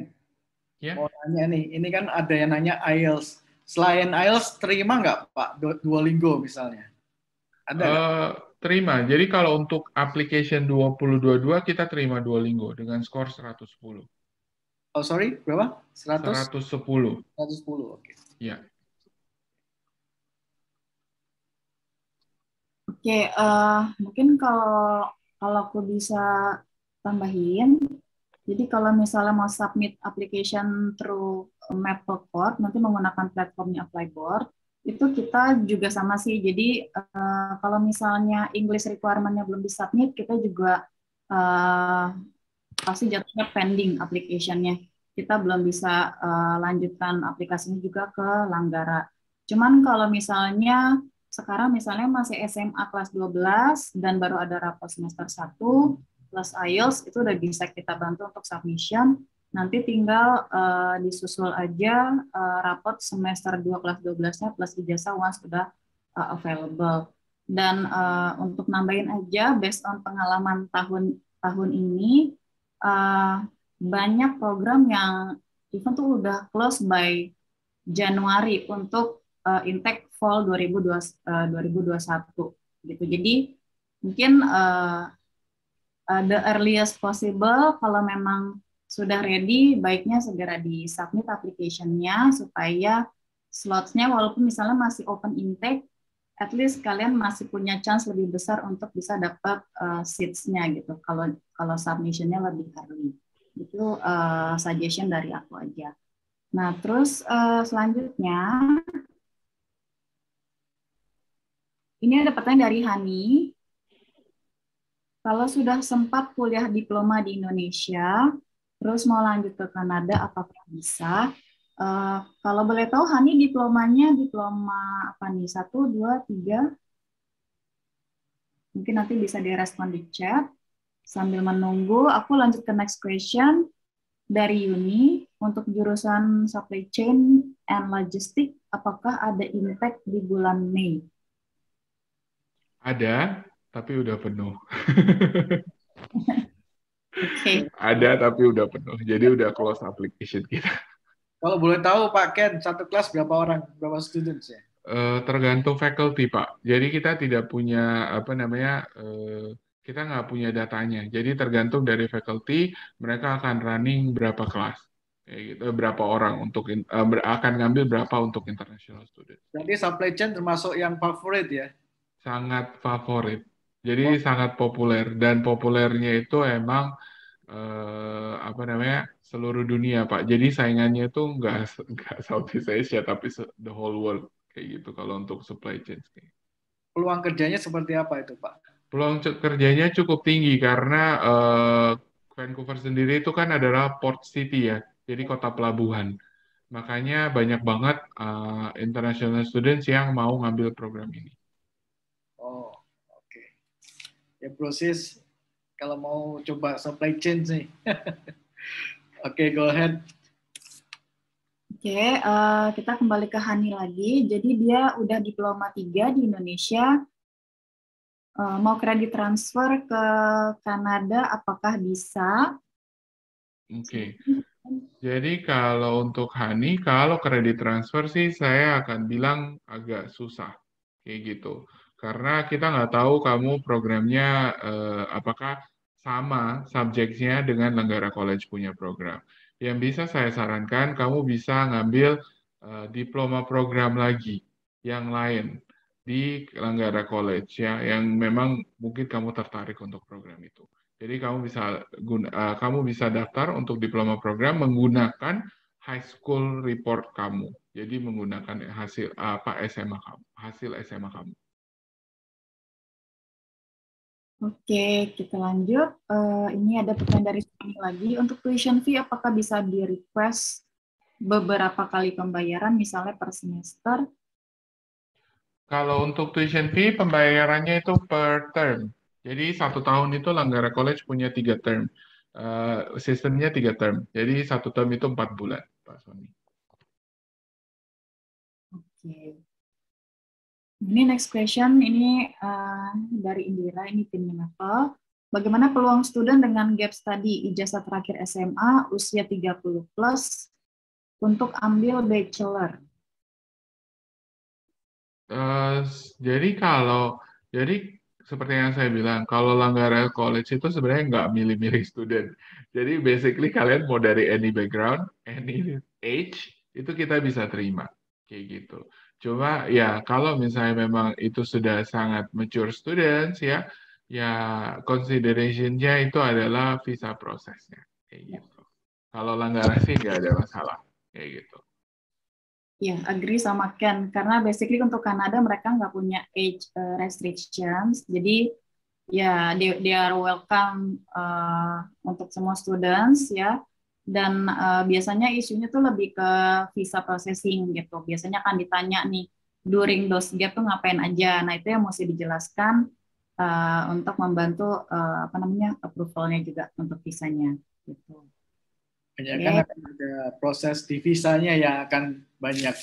Ya. mau nanya nih, ini kan ada yang nanya IELTS. Selain IELTS, terima nggak Pak Duolingo misalnya? Ada nggak? Terima. Jadi kalau untuk application 2022 kita terima Duolingo dengan skor 110. Oh sorry, berapa? 110. 110, oke. Ya. Oke, mungkin kalau aku bisa tambahin, jadi kalau misalnya mau submit application through Mappleboard, nanti menggunakan platformnya Applyboard, itu kita juga sama sih. Jadi kalau misalnya English requirement-nya belum disubmit, kita juga pasti jatuhnya pending application-nya. Kita belum bisa lanjutkan aplikasinya juga ke Langgara. Cuman kalau misalnya sekarang misalnya masih SMA kelas 12 dan baru ada rapor semester 1 plus IELTS, itu udah bisa kita bantu untuk submission. Nanti tinggal disusul aja raport semester 2 kelas 12-nya plus ijazah once sudah available. Dan untuk nambahin aja, based on pengalaman tahun ini, banyak program yang even tuh udah close by Januari untuk intake fall 2021 gitu. Jadi mungkin the earliest possible, kalau memang sudah ready, baiknya segera di-submit application-nya supaya slots-nya walaupun misalnya masih open intake, at least kalian masih punya chance lebih besar untuk bisa dapat seats-nya gitu, kalau submission-nya lebih early. Itu suggestion dari aku aja. Nah, terus selanjutnya, ini ada pertanyaan dari Hani. Kalau sudah sempat kuliah diploma di Indonesia, terus mau lanjut ke Kanada, apakah bisa? Kalau boleh tahu, Hani diplomanya diploma apa nih? 1, 2, 3? Mungkin nanti bisa direspon di chat. Sambil menunggu, aku lanjut ke next question. Dari Yuni, untuk jurusan supply chain and logistic, apakah ada impact di bulan Mei? Ada, tapi udah penuh. Oke. Ada, tapi udah penuh. Jadi udah close application kita. Kalau boleh tahu Pak Ken, satu kelas berapa orang, berapa students ya? Tergantung faculty, Pak. Jadi kita tidak punya kita nggak punya datanya. Jadi tergantung dari faculty, mereka akan running berapa kelas, kayak gitu, berapa orang untuk akan ngambil berapa untuk international student. Jadi supply chain termasuk yang favorit ya? Sangat favorit. Jadi sangat populer, dan populernya itu emang seluruh dunia, Pak. Jadi saingannya itu nggak Southeast Asia, tapi the whole world kayak gitu kalau untuk supply chain. Peluang kerjanya seperti apa itu, Pak? Peluang kerjanya cukup tinggi karena Vancouver sendiri itu kan adalah port city ya, jadi kota pelabuhan. Makanya banyak banget international students yang mau ngambil program ini. Oh, oke. Ya proses kalau mau coba supply chain sih. Oke, go ahead. Oke, kita kembali ke Hani lagi. Jadi dia udah diploma 3 di Indonesia. Mau kredit transfer ke Kanada, apakah bisa? Oke. Jadi kalau untuk Hani, kalau kredit transfer sih saya akan bilang agak susah. Kayak gitu. Karena kita nggak tahu kamu programnya apakah sama subjeknya dengan Langgara College punya program. Yang bisa saya sarankan, kamu bisa ngambil diploma program lagi yang lain di Langgara College ya, yang memang mungkin kamu tertarik untuk program itu. Jadi kamu bisa daftar untuk diploma program menggunakan high school report kamu. Jadi menggunakan hasil SMA kamu, hasil SMA kamu. Oke, kita lanjut. Ini ada pertanyaan dari Sony lagi. Untuk tuition fee, apakah bisa di-request beberapa kali pembayaran, misalnya per semester? Kalau untuk tuition fee, pembayarannya itu per term. Jadi 1 tahun itu Langgara College punya 3 term. Sistemnya 3 term. Jadi 1 term itu 4 bulan, Pak Sony. Oke. Ini next question, ini dari Indira, ini tim Mineval. Bagaimana peluang student dengan gap study ijazah terakhir SMA usia 30 plus untuk ambil bachelor? Jadi seperti yang saya bilang, kalau Langgara College itu sebenarnya nggak milih-milih student. Jadi basically kalian mau dari any background, any age, itu kita bisa terima. Kayak gitu. Cuma ya kalau misalnya memang itu sudah sangat mature students ya consideration-nya itu adalah visa prosesnya. Kayak gitu. Kalau Langgara sih nggak ada masalah. Kayak gitu. Ya, agree sama Ken. Karena basically untuk Kanada mereka nggak punya age restrictions. Jadi ya they are welcome untuk semua students ya. Dan biasanya isunya tuh lebih ke visa processing gitu. Biasanya kan ditanya nih during those gap tuh ngapain aja. Nah itu yang mesti dijelaskan untuk membantu approval-nya juga untuk visanya gitu. Kan akan ada proses di visanya yang akan banyak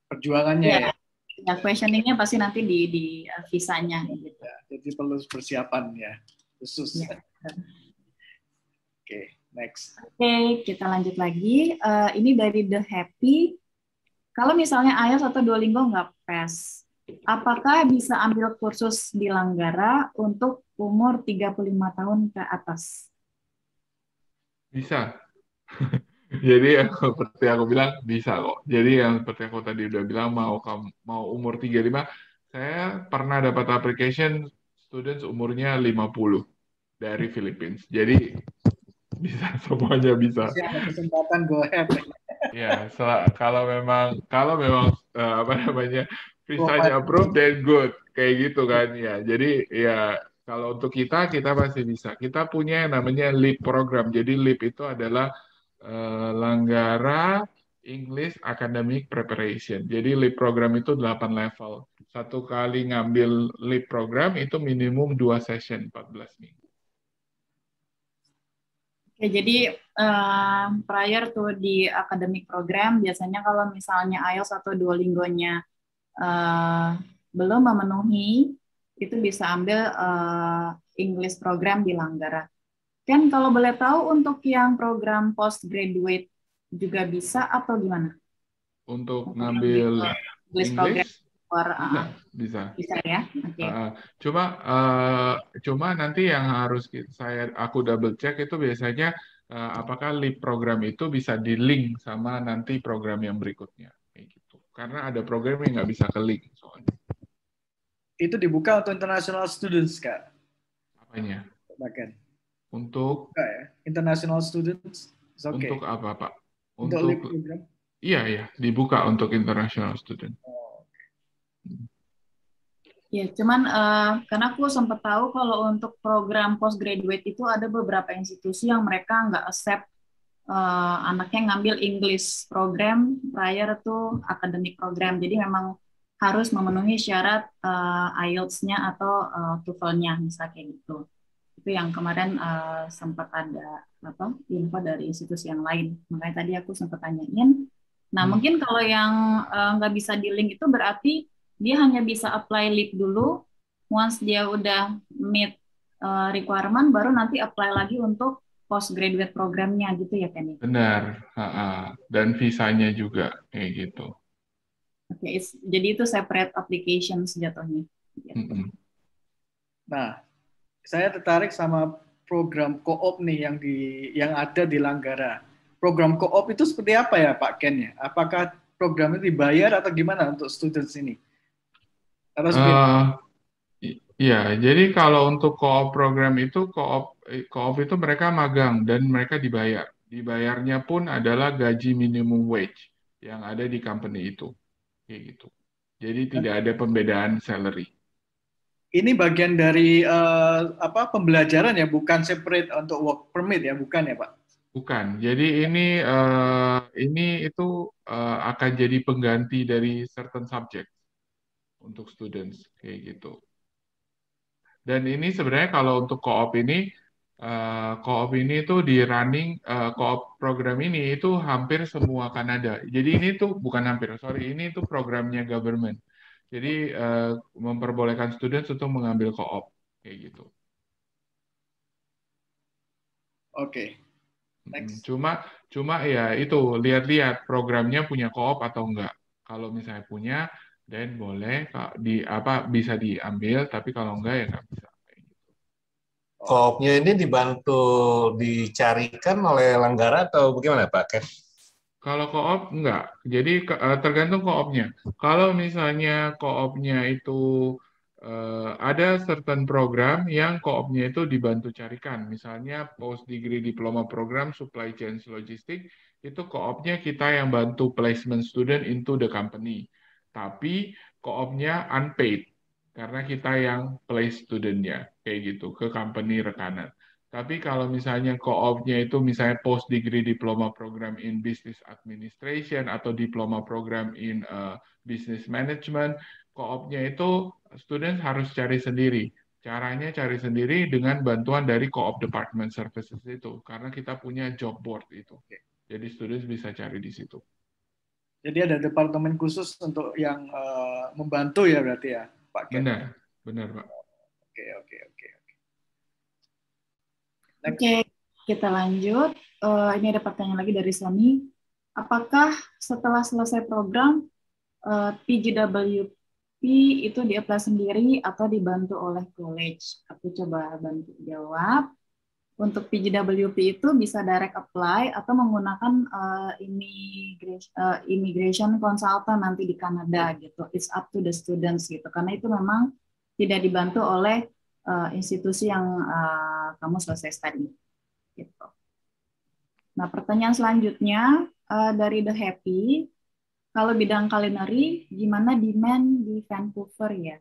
perjuangannya ya. Ya, questioning-nya pasti nanti di visanya gitu. Ya, jadi perlu persiapan ya khusus. Ya. Oke, next. Oke, kita lanjut lagi. Ini dari The Happy. Kalau misalnya IELTS atau Duolingo nggak pass, apakah bisa ambil kursus di Langgara untuk umur 35 tahun ke atas? Bisa. Jadi seperti aku bilang bisa kok. Jadi yang seperti aku tadi udah bilang mau umur 35, saya pernah dapat application students umurnya 50 dari Philippines. Jadi bisa, semuanya bisa. Masih ada kesempatan go ahead. Ya, kalau memang visanya approve then good kayak gitu kan ya. Jadi ya kalau untuk kita pasti bisa. Kita punya yang namanya LEAP program. Jadi LEAP itu adalah Langgara English Academic Preparation. Jadi LEAP program itu 8 level. Satu kali ngambil LEAP program itu minimum 2 session 14 minggu. Oke, jadi prior to di academic program, biasanya kalau misalnya IELTS atau Duolingo-nya belum memenuhi, itu bisa ambil English program di Langgara. Kan kalau boleh tahu untuk yang program postgraduate juga bisa atau gimana? Untuk ngambil English program bisa ya. Okay. Cuma nanti yang harus aku double check itu biasanya apakah LEAP program itu bisa di link sama nanti program yang berikutnya kayak gitu. Karena ada program yang nggak bisa ke link soalnya. Itu dibuka untuk international students, Kak? Apanya? Bahkan. Untuk international students. Okay. Untuk apa, Pak? Untuk LEAP program? Iya, dibuka untuk international student. Ya, cuman karena aku sempat tahu kalau untuk program postgraduate itu ada beberapa institusi yang mereka nggak accept anaknya ngambil English program prior to academic program. Jadi memang harus memenuhi syarat IELTS-nya atau TOEFL-nya, misalnya kayak gitu. Itu yang kemarin sempat ada info dari institusi yang lain. Makanya tadi aku sempat tanyain. Nah, mungkin kalau yang nggak bisa di link itu berarti dia hanya bisa apply LEAP dulu. Once dia udah meet requirement, baru nanti apply lagi untuk postgraduate programnya gitu ya, Kenny? Benar. Dan visanya juga kayak gitu. Oke, jadi itu separate application sejatuhnya. Nah, saya tertarik sama program co-op nih yang ada di Langgara. Program co-op itu seperti apa ya Pak Ken ya? Apakah programnya dibayar atau gimana untuk students ini? Iya, jadi kalau untuk co-op program itu co-op itu mereka magang dan mereka dibayar. Dibayarnya pun adalah gaji minimum wage yang ada di company itu. Kayak gitu. Jadi tidak ada pembedaan salary. Ini bagian dari pembelajaran ya, bukan separate untuk work permit ya, bukan ya Pak? Bukan. Jadi ini itu akan jadi pengganti dari certain subject untuk students kayak gitu. Dan ini sebenarnya kalau untuk co-op ini tuh di running co-op program ini itu hampir semua Kanada. Jadi ini tuh bukan hampir, sorry, ini tuh programnya government. Jadi memperbolehkan students untuk mengambil co-op kayak gitu. Oke. Next. Cuma ya itu lihat-lihat programnya punya co-op atau enggak. Kalau misalnya punya, dan boleh bisa diambil, tapi kalau enggak ya nggak bisa. Co-opnya ini dibantu dicarikan oleh Langgara atau bagaimana Pak Ken? Kalau co-op enggak. Jadi tergantung co-opnya. Kalau misalnya co-opnya itu ada certain program yang co-opnya itu dibantu carikan. Misalnya post degree diploma program supply chain logistik itu co-opnya kita yang bantu placement student into the company. Tapi co-opnya unpaid karena kita yang place studentnya kayak gitu ke company rekanan. Tapi kalau misalnya co-op-nya itu misalnya post degree diploma program in business administration atau diploma program in business management, co-op-nya itu students harus cari sendiri. Caranya cari sendiri dengan bantuan dari co-op department services itu, karena kita punya job board itu. Jadi students bisa cari di situ. Jadi ada departemen khusus untuk yang membantu ya berarti ya, Pak Ken? Benar Pak. Oke. Oke, kita lanjut. Ini ada pertanyaan lagi dari Sony. Apakah setelah selesai program PGWP itu di-apply sendiri atau dibantu oleh college? Aku coba bantu jawab. Untuk PGWP itu bisa direct apply atau menggunakan immigration consultant nanti di Kanada gitu. It's up to the students gitu. Karena itu memang tidak dibantu oleh institusi yang kamu selesai studi. Gitu. Nah, pertanyaan selanjutnya dari The Happy, kalau bidang culinary, gimana demand di Vancouver ya?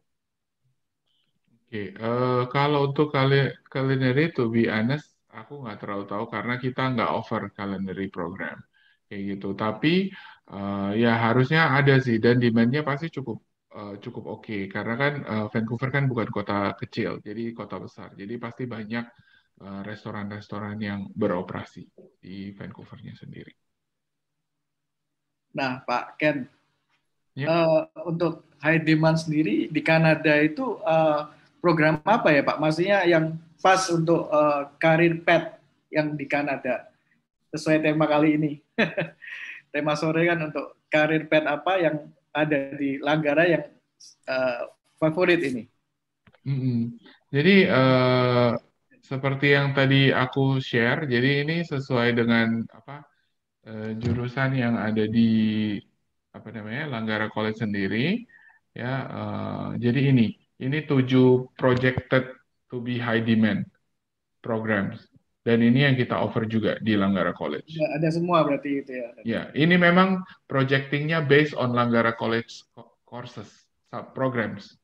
Oke, kalau untuk culinary, to be honest, aku nggak terlalu tahu karena kita nggak offer culinary program kayak gitu. Tapi ya harusnya ada sih, dan demand-nya pasti cukup oke. Karena kan Vancouver kan bukan kota kecil, jadi kota besar. Jadi pasti banyak restoran-restoran yang beroperasi di Vancouver-nya sendiri. Nah, Pak Ken, Ya. untuk high demand sendiri di Kanada itu program apa ya Pak? Maksudnya yang pas untuk karir path yang di Kanada sesuai tema kali ini. Tema sore kan untuk karir path apa yang ada di Langgara yang favorit ini. Jadi seperti yang tadi aku share, jadi ini sesuai dengan jurusan yang ada di Langgara College sendiri, ya. Jadi ini 7 projected to be high demand programs, dan ini yang kita offer juga di Langgara College. Ya, ada semua berarti itu ya. Ya, ini memang projectingnya based on Langgara College courses, sub programs.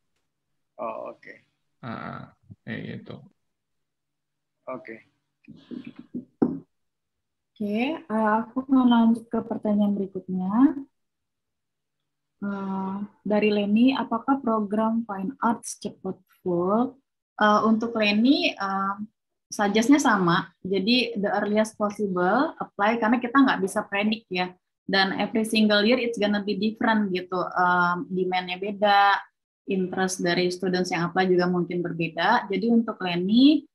Oh, oke. Kayak gitu. Oke. Aku mau lanjut ke pertanyaan berikutnya. Dari Leni, apakah program Fine Arts cepat full? Untuk Leni, suggest-nya sama. Jadi the earliest possible apply karena kita nggak bisa predict ya. Dan every single year it's gonna be different gitu. Demand-nya beda, interest dari students yang apply juga mungkin berbeda. Jadi untuk Leni,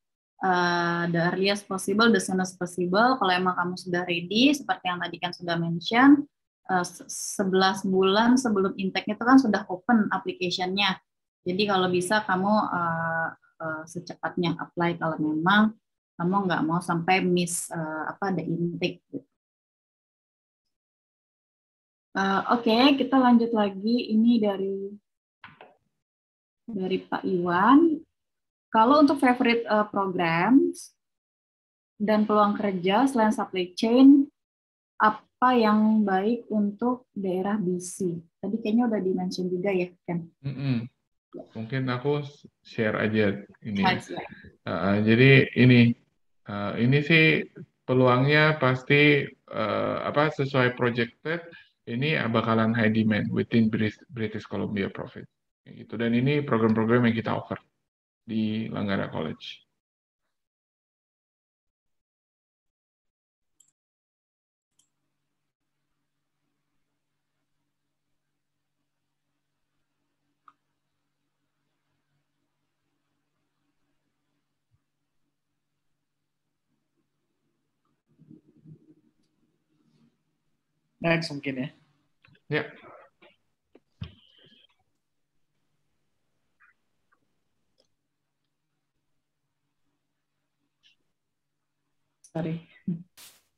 the earliest possible, the soonest possible. Kalau emang kamu sudah ready, seperti yang tadi kan sudah mention, 11 bulan sebelum intake itu kan sudah open application-nya. Jadi kalau bisa kamu secepatnya apply kalau memang kamu nggak mau sampai miss the intake. Gitu. Oke, kita lanjut lagi. Ini dari Pak Iwan. Kalau untuk favorite programs dan peluang kerja selain supply chain, apa yang baik untuk daerah BC? Tadi kayaknya udah di-mention juga ya, Ken? Mungkin aku share aja ini. Jadi ini sih peluangnya pasti sesuai projected, ini bakalan high demand within British Columbia Province. Gitu. Dan ini program-program yang kita offer. di Langgara College. Next mungkin ya. Ya, Sorry.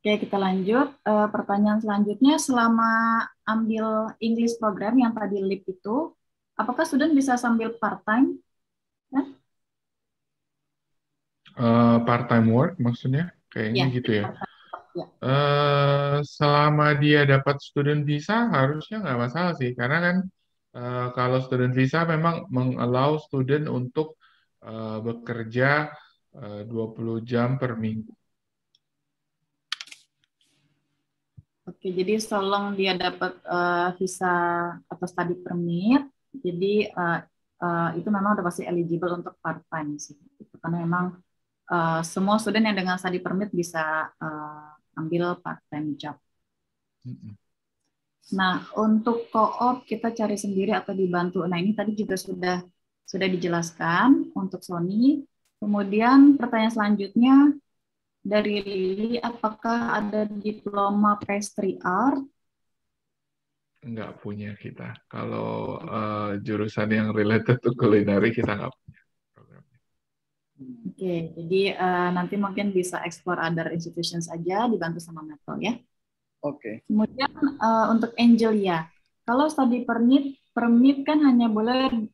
Oke, kita lanjut. Pertanyaan selanjutnya, selama ambil English program yang tadi LIP itu, apakah student bisa sambil part-time? part-time work maksudnya, kayaknya Ya, gitu ya. ya. Selama dia dapat student visa, harusnya nggak masalah sih, karena kan kalau student visa memang mengallow student untuk bekerja 20 jam per minggu. Oke, jadi selong dia dapat visa atau study permit, jadi itu memang udah pasti eligible untuk part-time sih. Gitu. Karena memang semua student yang dengan study permit bisa ambil part-time job. Nah, untuk co-op kita cari sendiri atau dibantu. Nah, ini tadi juga sudah dijelaskan untuk Sony. Kemudian pertanyaan selanjutnya dari Lili, apakah ada diploma pastry art? Nggak punya kita. Kalau jurusan yang related to culinary kita nggak punya programnya. Oke, jadi nanti mungkin bisa explore other institutions aja dibantu sama Metal ya. Oke. Kemudian untuk Angelia, kalau study permit kan hanya boleh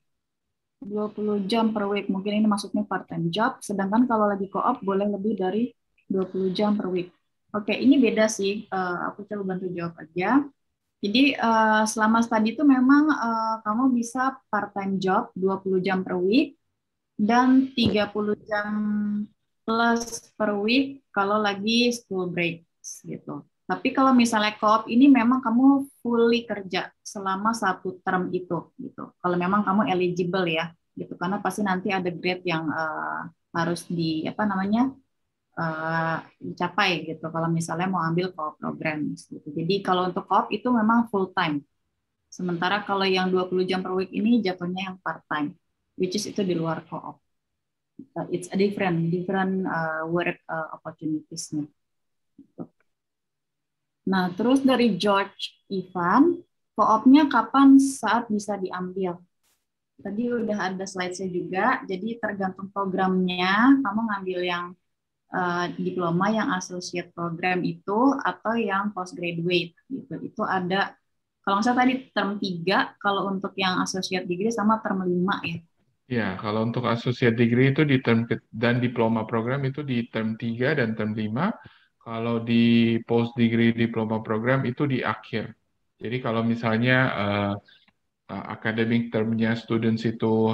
20 jam per week. Mungkin ini maksudnya part-time job, sedangkan kalau lagi co-op boleh lebih dari 20 jam per week. Oke, ini beda sih. Aku coba bantu jawab aja. Jadi selama studi itu memang kamu bisa part-time job 20 jam per week dan 30 jam plus per week kalau lagi school break gitu. Tapi kalau misalnya co-op ini memang kamu fully kerja selama 1 term itu gitu. Kalau memang kamu eligible ya gitu, karena pasti nanti ada grade yang harus dicapai gitu kalau misalnya mau ambil co-op program gitu. Jadi kalau untuk co-op itu memang full time. Sementara kalau yang 20 jam per week ini jatuhnya yang part time, which is itu di luar co-op. It's a different work opportunities-nya. Gitu. Nah, terus dari George Ivan, co-op-nya kapan saat bisa diambil? Tadi udah ada slide-nya juga, jadi tergantung programnya, kamu ngambil yang diploma, yang associate program itu, atau yang postgraduate. Gitu. Itu ada, kalau nggak salah tadi term 3, kalau untuk yang associate degree sama term 5 ya. Ya, kalau untuk associate degree itu di term dan diploma program itu di term 3 dan term 5. Kalau di post degree diploma program itu di akhir. Jadi kalau misalnya academic termnya students itu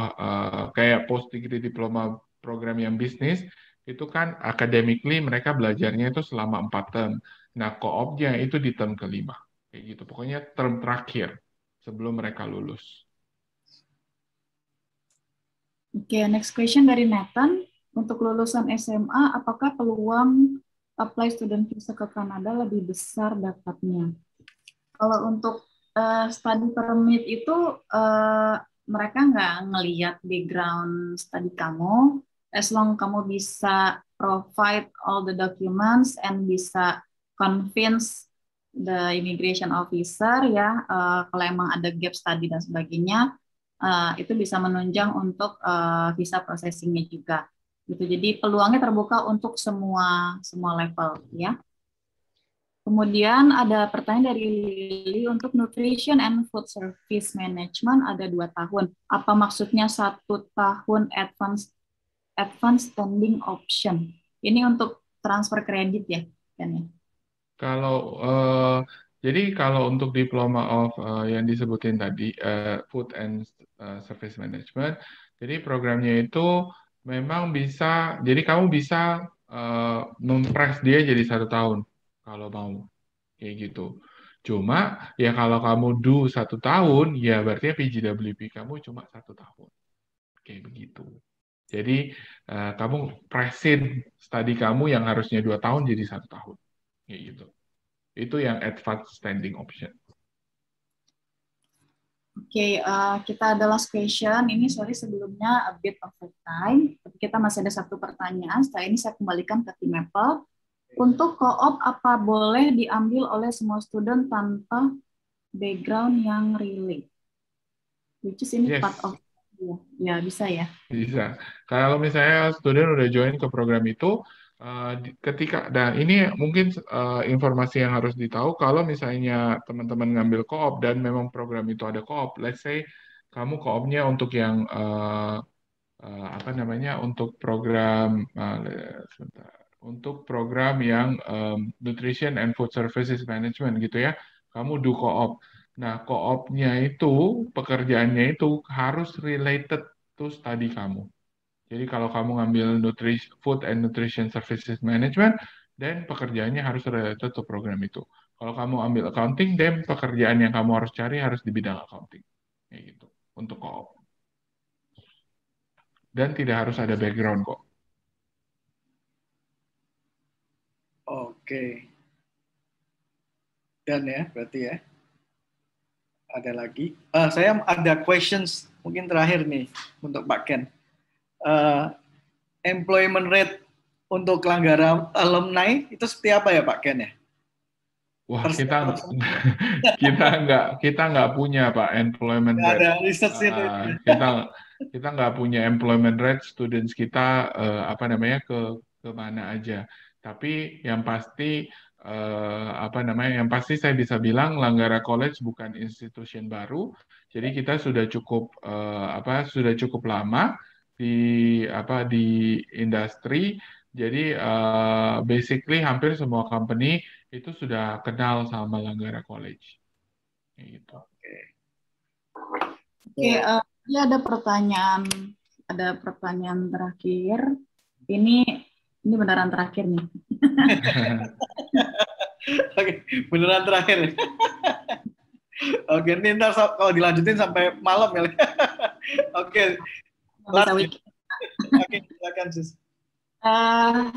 kayak post degree diploma program yang bisnis, itu kan academically mereka belajarnya itu selama 4 term. Nah, co-opnya itu di term ke-5. Kayak gitu. Pokoknya term terakhir sebelum mereka lulus. Oke, next question dari Nathan. Untuk lulusan SMA, apakah peluang apply student visa ke Kanada lebih besar dapatnya? Kalau untuk study permit itu mereka nggak ngelihat background study kamu, as long kamu bisa provide all the documents and bisa convince the immigration officer ya, kalau emang ada gap study dan sebagainya, itu bisa menunjang untuk visa processingnya juga. Gitu. Jadi peluangnya terbuka untuk semua level ya. Kemudian ada pertanyaan dari Lily untuk Nutrition and Food Service Management ada 2 tahun. Apa maksudnya 1 tahun advance spending option? Ini untuk transfer kredit ya, kan ya? Jadi kalau untuk diploma of yang disebutin tadi Food and Service Management, jadi programnya itu memang bisa, jadi kamu bisa mempres dia jadi 1 tahun kalau mau kayak gitu. Cuma ya kalau kamu do 1 tahun, ya berarti PGWP kamu cuma 1 tahun kayak begitu. Jadi kamu presin studi kamu yang harusnya 2 tahun jadi 1 tahun. Kayak gitu. Itu yang advanced standing option. Oke, kita ada last question. Ini sorry sebelumnya a bit over time, tapi kita masih ada satu pertanyaan. Setelah ini saya kembalikan ke tim Maple. Untuk co-op apa boleh diambil oleh semua student tanpa background yang relate? Which is ini Yes. part of ya bisa ya. Bisa. Kalau misalnya student udah join ke program itu, dan ini mungkin informasi yang harus ditahu kalau misalnya teman-teman ngambil co-op dan memang program itu ada co-op, let's say kamu co-opnya untuk yang apa namanya, untuk program untuk program yang Nutrition and Food Services Management gitu ya, kamu do co-op. Nah, co-opnya itu, pekerjaannya itu harus related to study kamu. Jadi kalau kamu ngambil Food and Nutrition Services Management, dan pekerjaannya harus related to program itu. Kalau kamu ambil accounting, dan pekerjaan yang kamu harus cari harus di bidang accounting. Kayak gitu, untuk co-op. Dan tidak harus ada background kok. Oke. Dan ya, berarti ya. Ada lagi. Saya ada questions mungkin terakhir nih untuk Pak Ken. Employment rate untuk Langgara alumni itu seperti apa ya Pak Ken ya? Wah, kita nggak punya Pak employment rate. Ada research itu. Kita nggak punya employment rate students kita apa namanya ke mana aja. Tapi yang pasti yang pasti saya bisa bilang Langgara College bukan institution baru. Jadi kita sudah cukup lama di industri. Jadi basically hampir semua company itu sudah kenal sama Langgara College. Gitu. Oke, ini ada pertanyaan terakhir. Ini beneran terakhir nih. Oke, beneran terakhir. Oke, ini ntar kalau dilanjutin sampai malam ya. Oke. Oke, silakan Sis.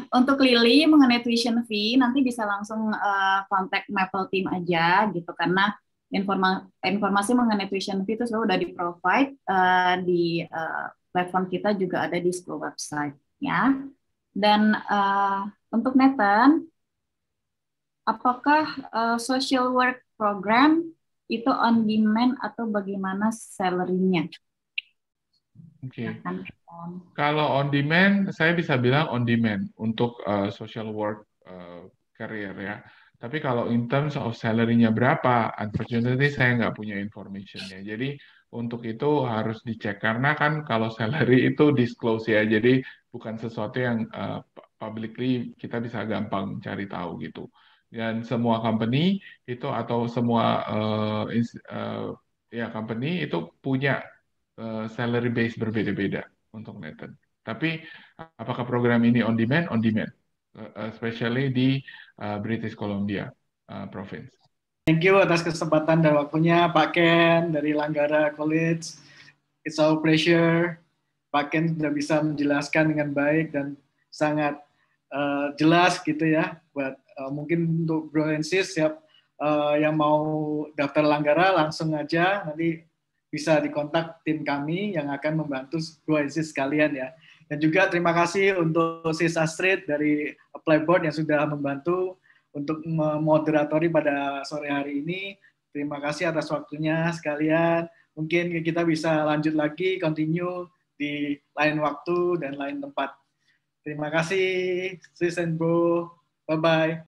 Untuk Lily mengenai tuition fee nanti bisa langsung kontak Maple Team aja gitu, karena informasi mengenai tuition fee itu sudah di-provide di platform kita, juga ada di school website ya. Dan untuk Nathan, apakah social work program itu on demand atau bagaimana salary-nya? Oke. Kalau on demand, saya bisa bilang on demand untuk social work career ya. Tapi kalau in terms of salary-nya berapa, unfortunately saya nggak punya information-nya. Jadi untuk itu harus dicek, karena kan kalau salary itu disclose ya, jadi bukan sesuatu yang publicly kita bisa gampang cari tahu gitu. Dan semua company itu atau semua company itu punya salary base berbeda-beda untuk Nathan. Tapi apakah program ini on demand? On demand, especially di British Columbia province. Thank you atas kesempatan dan waktunya Pak Ken dari Langgara College. It's our pleasure. Pak Ken sudah bisa menjelaskan dengan baik dan sangat jelas gitu ya. Buat mungkin untuk Bro and Sis yang mau daftar Langgara langsung aja nanti bisa dikontak tim kami yang akan membantu Bro and Sis sekalian ya. Dan juga terima kasih untuk Sis Astrid dari Apply Board yang sudah membantu untuk memoderatori pada sore hari ini. Terima kasih atas waktunya sekalian. Mungkin kita bisa lanjut lagi, continue di lain waktu dan lain tempat. Terima kasih, Sis and Bro. Bye-bye.